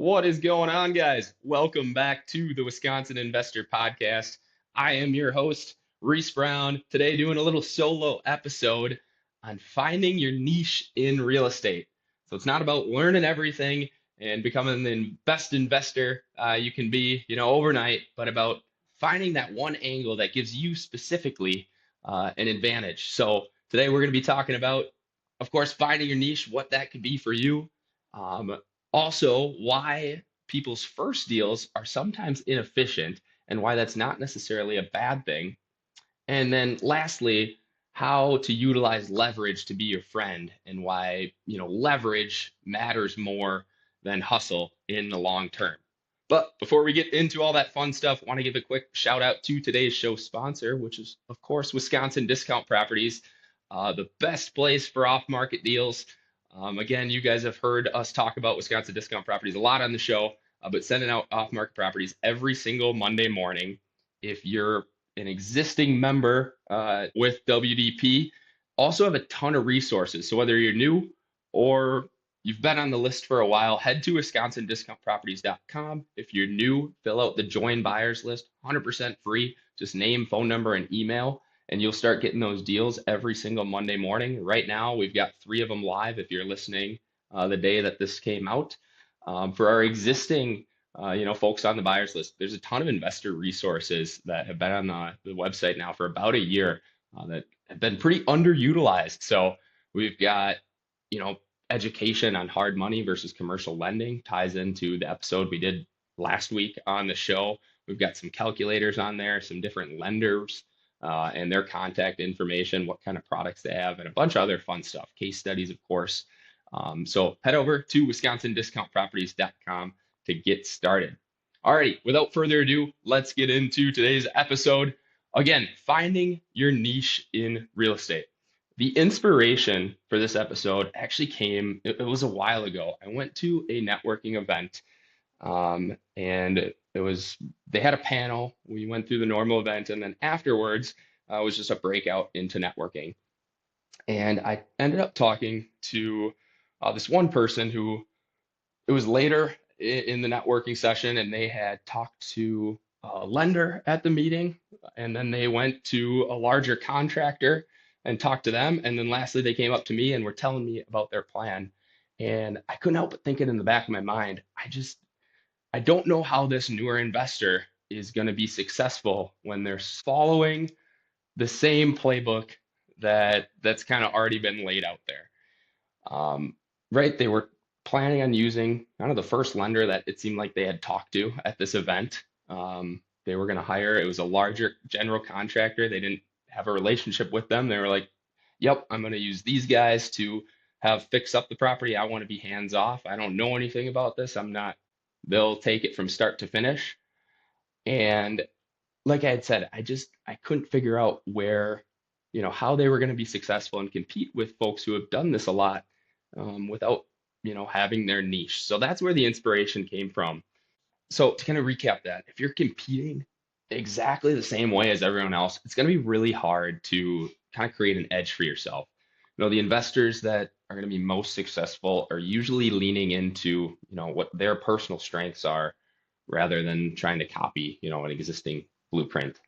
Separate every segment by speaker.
Speaker 1: What is going on, guys? Welcome back to the Wisconsin Investor Podcast. I am your host, Reese Brown. Today, doing a little solo episode on finding your niche in real estate. So it's not about learning everything and becoming the best investor you can be, overnight, but about finding that one angle that gives you specifically an advantage. So today, we're going to be talking about, of course, finding your niche, what that could be for you. Also, why people's first deals are sometimes inefficient and why that's not necessarily a bad thing. And then lastly, how to utilize leverage to be your friend and why, leverage matters more than hustle in the long term. But before we get into all that fun stuff, I want to give a quick shout out to today's show sponsor, which is, of course, Wisconsin Discount Properties, the best place for off market deals. Again, you guys have heard us talk about Wisconsin Discount Properties a lot on the show, but sending out off market properties every single Monday morning. If you're an existing member with WDP, also have a ton of resources. So whether you're new or you've been on the list for a while, head to wisconsindiscountproperties.com. If you're new, fill out the join buyers list, 100% free. Just name, phone number, and email, and you'll start getting those deals every single Monday morning. Right now, we've got 3 of them live if you're listening the day that this came out. For our existing folks on the buyers list, there's a ton of investor resources that have been on the website now for about a year that have been pretty underutilized. So we've got, education on hard money versus commercial lending ties into the episode we did last week on the show. We've got some calculators on there, some different lenders and their contact information, what kind of products they have, and a bunch of other fun stuff, case studies, of course. So head over to wisconsindiscountproperties.com to get started. Alrighty, without further ado, let's get into today's episode. Again, finding your niche in real estate. The inspiration for this episode actually came, it was a while ago. I went to a networking event and they had a panel. We went through the normal event, and then afterwards was just a breakout into networking. And I ended up talking to this one person who it was later in the networking session, and they had talked to a lender at the meeting, and then they went to a larger contractor and talked to them. And then lastly, they came up to me and were telling me about their plan. And I couldn't help but thinking in the back of my mind, I don't know how this newer investor is going to be successful when they're following the same playbook that's kind of already been laid out there. Right? They were planning on using kind of the first lender that it seemed like they had talked to at this event. They were going to hire, it was a larger general contractor. They didn't have a relationship with them. They were like, yep, I'm going to use these guys to have fix up the property. I want to be hands off. I don't know anything about this. They'll take it from start to finish. And like I had said, I couldn't figure out where, how they were going to be successful and compete with folks who have done this a lot without, having their niche. So that's where the inspiration came from. So to kind of recap that, if you're competing exactly the same way as everyone else, it's going to be really hard to kind of create an edge for yourself. The investors that are going to be most successful are usually leaning into, what their personal strengths are rather than trying to copy, an existing blueprint.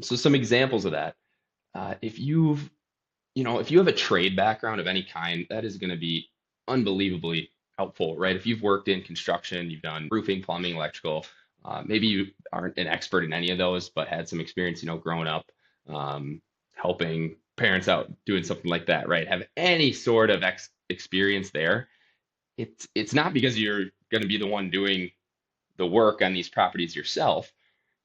Speaker 1: So some examples of that, if you have a trade background of any kind, that is going to be unbelievably helpful, right? If you've worked in construction, you've done roofing, plumbing, electrical, maybe you aren't an expert in any of those, but had some experience, growing up, helping parents out, doing something like that, right? Have any sort of experience there. It's not because you're going to be the one doing the work on these properties yourself,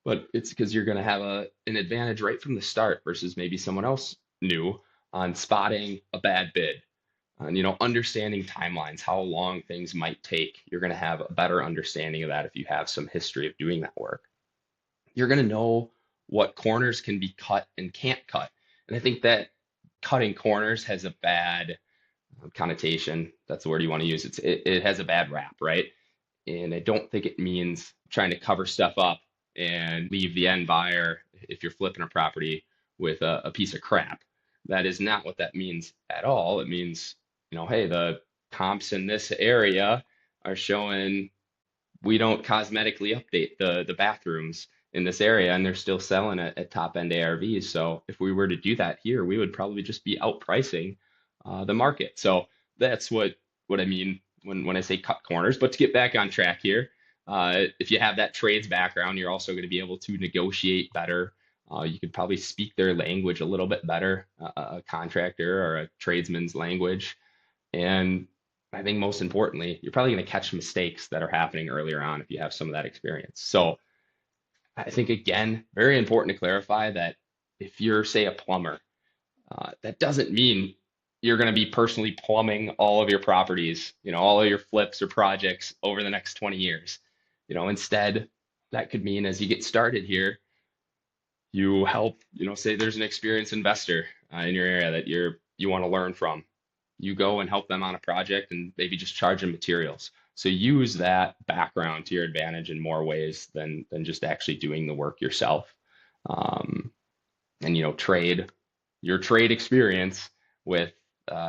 Speaker 1: but it's because you're going to have an advantage right from the start versus maybe someone else new on spotting a bad bid and understanding timelines, how long things might take. You're going to have a better understanding of that if you have some history of doing that work. You're going to know what corners can be cut and can't cut. And I think that cutting corners has a bad connotation. That's the word you want to use. It has a bad rap, right? And I don't think it means trying to cover stuff up and leave the end buyer, if you're flipping a property, with a piece of crap. That is not what that means at all. It means, hey, the comps in this area are showing we don't cosmetically update the bathrooms in this area, and they're still selling it at top end ARVs. So if we were to do that here, we would probably just be outpricing the market. So that's what I mean when I say cut corners. But to get back on track here, if you have that trades background, you're also going to be able to negotiate better. You could probably speak their language a little bit better, a contractor or a tradesman's language. And I think most importantly, you're probably going to catch mistakes that are happening earlier on if you have some of that experience. So I think, again, very important to clarify that if you're, say, a plumber, that doesn't mean you're going to be personally plumbing all of your properties, all of your flips or projects over the next 20 years. Instead, that could mean as you get started here, you help, say there's an experienced investor in your area that you want to learn from. You go and help them on a project and maybe just charge them materials. So use that background to your advantage in more ways than just actually doing the work yourself. Um, and trade your trade experience with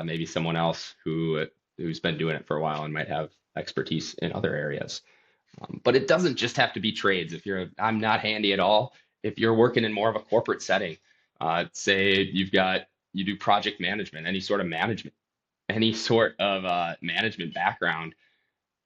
Speaker 1: maybe someone else who's been doing it for a while and might have expertise in other areas. But it doesn't just have to be trades. I'm not handy at all. If you're working in more of a corporate setting, say you do project management, any sort of management background,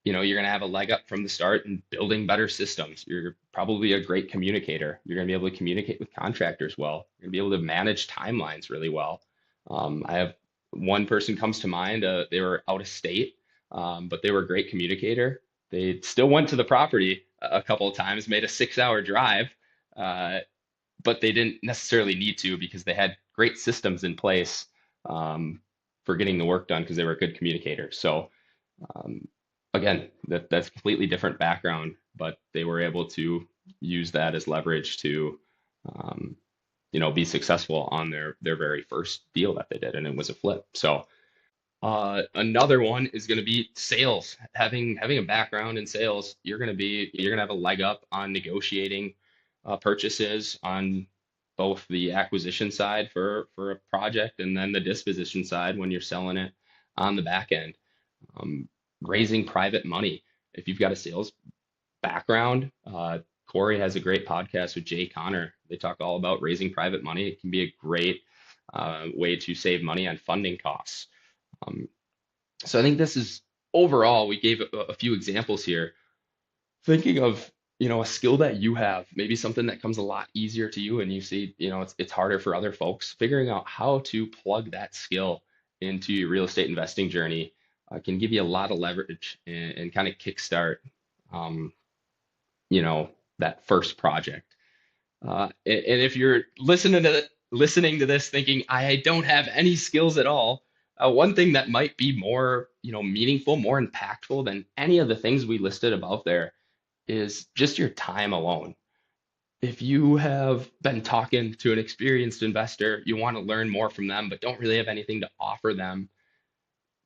Speaker 1: you're going to have a leg up from the start in building better systems. You're probably a great communicator. You're going to be able to communicate with contractors well. You're going to be able to manage timelines really well. I have one person comes to mind. They were out of state, but they were a great communicator. They still went to the property a couple of times, made a 6-hour drive, uh, but they didn't necessarily need to because they had great systems in place for getting the work done because they were a good communicator. So um, again, that's a completely different background, but they were able to use that as leverage to, um, be successful on their very first deal that they did, and it was a flip. So another one is going to be sales. Having a background in sales, you're gonna have a leg up on negotiating purchases on both the acquisition side for a project and then the disposition side when you're selling it on the back end. Um, Raising private money. If you've got a sales background, Corey has a great podcast with Jay Connor. They talk all about raising private money. It can be a great way to save money on funding costs. Um, so I think this is overall, we gave a few examples here. Thinking of, a skill that you have, maybe something that comes a lot easier to you and you see, it's harder for other folks, figuring out how to plug that skill into your real estate investing journey can give you a lot of leverage and kind of kickstart, um, you know, that first project. And if you're listening to this thinking, I don't have any skills at all, one thing that might be more, meaningful, more impactful than any of the things we listed above there is just your time alone. If you have been talking to an experienced investor, you want to learn more from them, but don't really have anything to offer them.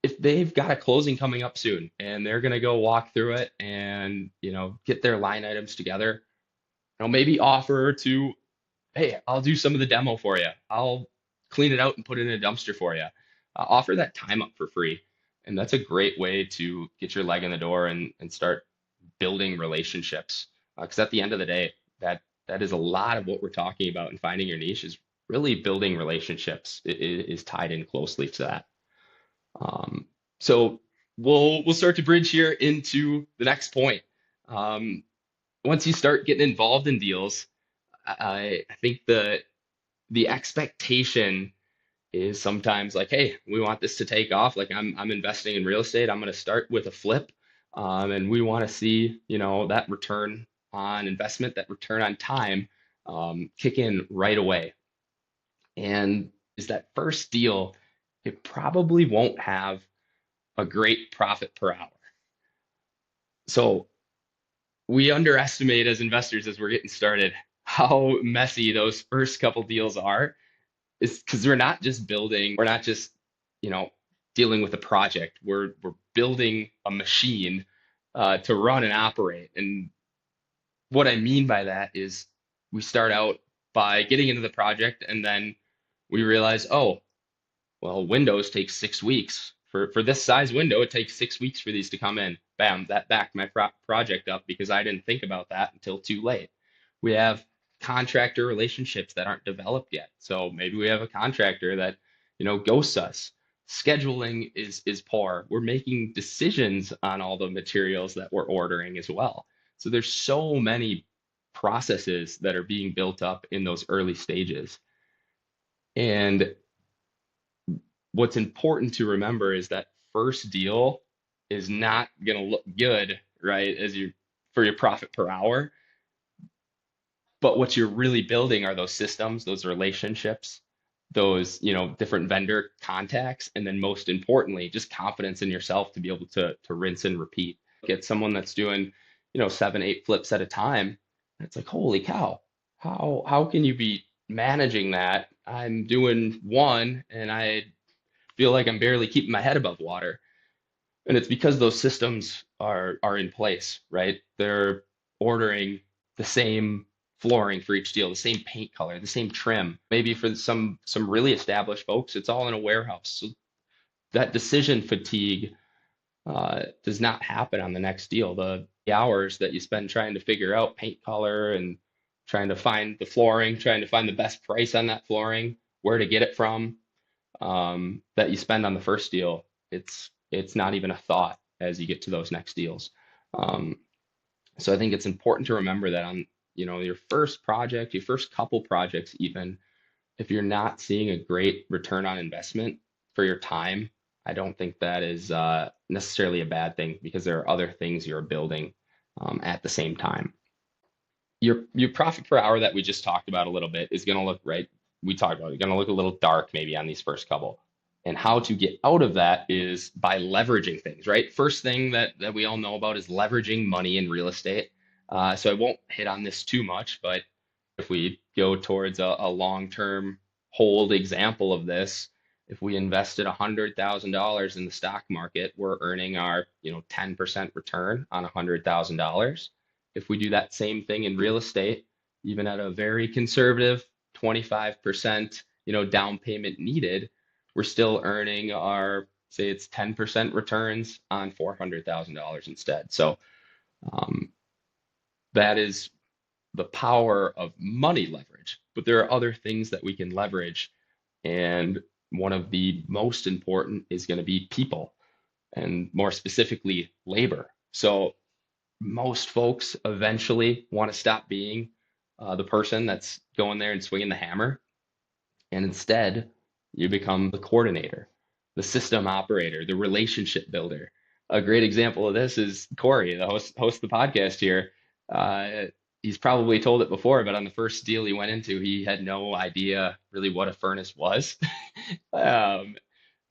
Speaker 1: If they've got a closing coming up soon and they're going to go walk through it and, get their line items together, maybe offer to, hey, I'll do some of the demo for you. I'll clean it out and put it in a dumpster for you. Offer that time up for free. And that's a great way to get your leg in the door and start building relationships. Because at the end of the day, that is a lot of what we're talking about, and finding your niche is really building relationships is tied in closely to that. So we'll start to bridge here into the next point. Um, Once you start getting involved in deals, I think the expectation is sometimes like, hey, we want this to take off. Like I'm investing in real estate. I'm going to start with a flip, and we want to see that return on investment, that return on time, kick in right away. And is that first deal, it probably won't have a great profit per hour. So we underestimate as investors as we're getting started how messy those first couple deals are. Is because we're not just you know dealing with a project. We're building a machine to run and operate. And what I mean by that is we start out by getting into the project and then we realize, oh, well, Windows takes 6 weeks for this size window, it takes 6 weeks for these to come in. Bam, that backed my project up because I didn't think about that until too late. We have contractor relationships that aren't developed yet. So maybe we have a contractor that, ghosts us. Scheduling is poor. We're making decisions on all the materials that we're ordering as well. So there's so many processes that are being built up in those early stages. And what's important to remember is that first deal is not going to look good, right, as you for your profit per hour. But what you're really building are those systems, those relationships, those, different vendor contacts, and then most importantly, just confidence in yourself to be able to rinse and repeat. Get someone that's doing, 7, 8 flips at a time. And it's like, holy cow, how can you be managing that? I'm doing one and I feel like I'm barely keeping my head above water. And it's because those systems are in place, right? They're ordering the same flooring for each deal, the same paint color, the same trim. Maybe for some really established folks, it's all in a warehouse. So that decision fatigue does not happen on the next deal. The hours that you spend trying to figure out paint color and trying to find the flooring, trying to find the best price on that flooring, where to get it from, that you spend on the first deal, it's not even a thought as you get to those next deals. Um, so I think it's important to remember that on, your first project, your first couple projects, even if you're not seeing a great return on investment for your time, I don't think that is necessarily a bad thing because there are other things you're building at the same time. Your profit per hour that we just talked about a little bit is going to look right. We talked about it, going to look a little dark maybe on these first couple. And how to get out of that is by leveraging things, right? First thing that we all know about is leveraging money in real estate. So I won't hit on this too much, but if we go towards a long-term hold example of this, if we invested $100,000 in the stock market, we're earning our, 10% return on $100,000. If we do that same thing in real estate, even at a very conservative 25%, down payment needed, we're still earning our, say it's 10% returns on $400,000 instead. So that is the power of money leverage, but there are other things that we can leverage. And one of the most important is going to be people and more specifically labor. So most folks eventually want to stop being the person that's going there and swinging the hammer. And instead, you become the coordinator, the system operator, the relationship builder. A great example of this is Corey, the host of the podcast here. Uh, he's probably told it before, but on the first deal he went into, he had no idea really what a furnace was. um,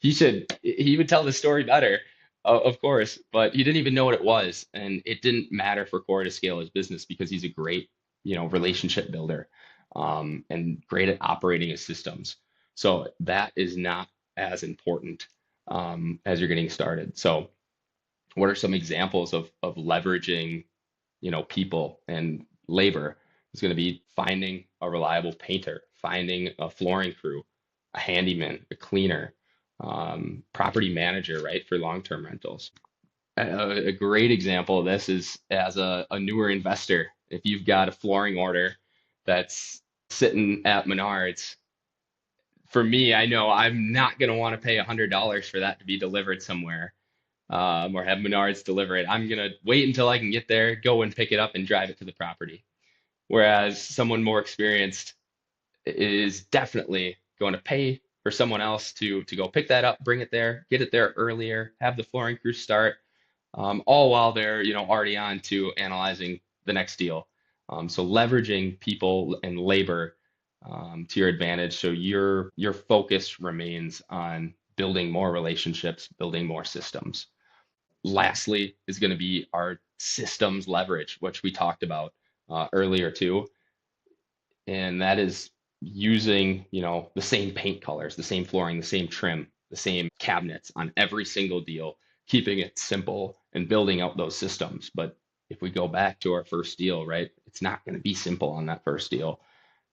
Speaker 1: he would tell the story better, of course, but he didn't even know what it was. And it didn't matter for Corey to scale his business because he's a great, relationship builder, and great at operating his systems. So that is not as important, as you're getting started. So what are some examples of leveraging, people and labor? It's going to be finding a reliable painter, finding a flooring crew, a handyman, a cleaner, property manager, right, for long-term rentals. A great example of this is as a newer investor. If you've got a flooring order that's sitting at Menards, for me, I know I'm not going to want to pay $100 for that to be delivered somewhere, or have Menards deliver it. I'm going to wait until I can get there, go and pick it up and drive it to the property. Whereas someone more experienced is definitely going to pay for someone else to go pick that up, bring it there, get it there earlier, have the flooring crew start, all while they're already on to analyzing the next deal. So leveraging people and labor to your advantage, so your focus remains on building more relationships, building more systems. Lastly is going to be our systems leverage, which we talked about earlier too, and that is using the same paint colors, the same flooring, the same trim, the same cabinets on every single deal, keeping it simple and building out those systems. But if we go back to our first deal, right, it's not going to be simple on that first deal.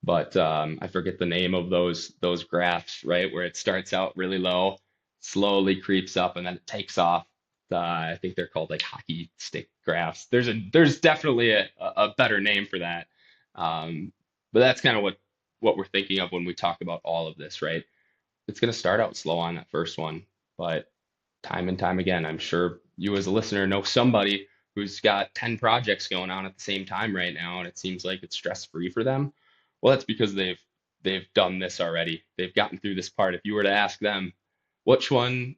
Speaker 1: But I forget the name of those graphs, right, where it starts out really low slowly creeps up and then it takes off. I think they're called like hockey stick graphs. There's definitely a better name for that. Um, but that's kind of what we're thinking of when we talk about all of this, right? It's going to start out slow on that first one, but time and time again, I'm sure you as a listener know somebody who's got 10 projects going on at the same time right now, and it seems like it's stress free for them. Well, that's because they've done this already. They've gotten through this part. If you were to ask them which one,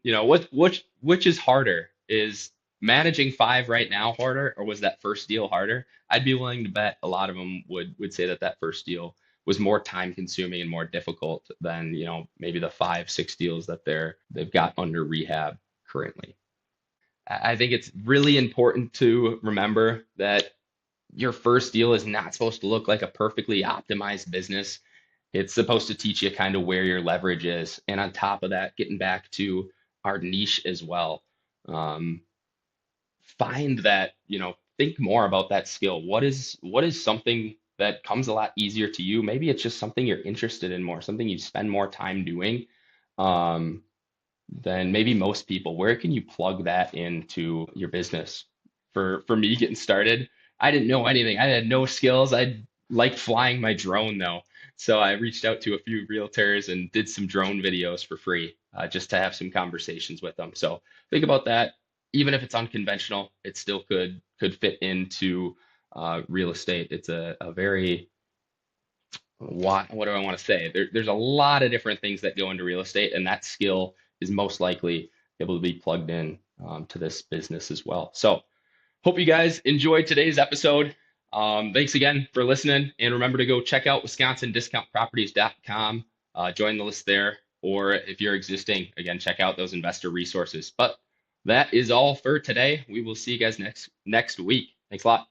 Speaker 1: which is harder? Is managing five right now harder, or was that first deal harder? I'd be willing to bet a lot of them would say that that first deal was more time consuming and more difficult than, maybe the 5, 6 deals that they've got under rehab currently. I think it's really important to remember that your first deal is not supposed to look like a perfectly optimized business. It's supposed to teach you kind of where your leverage is. And on top of that, getting back to our niche as well, um, find that, think more about that skill. What is something that comes a lot easier to you? Maybe it's just something you're interested in more, something you spend more time doing. Um, than maybe most people. Where can you plug that into your business? For me getting started, I didn't know anything. I had no skills. I liked flying my drone though. So I reached out to a few realtors and did some drone videos for free, just to have some conversations with them. So think about that. Even if it's unconventional, it still could fit into real estate. It's a very what do I want to say? There's a lot of different things that go into real estate, and that skill is most likely able to be plugged in to this business as well. So, hope you guys enjoyed today's episode. Thanks again for listening, and remember to go check out WisconsinDiscountProperties.com. Join the list there, or if you're existing, again, check out those investor resources. But that is all for today. We will see you guys next week. Thanks a lot.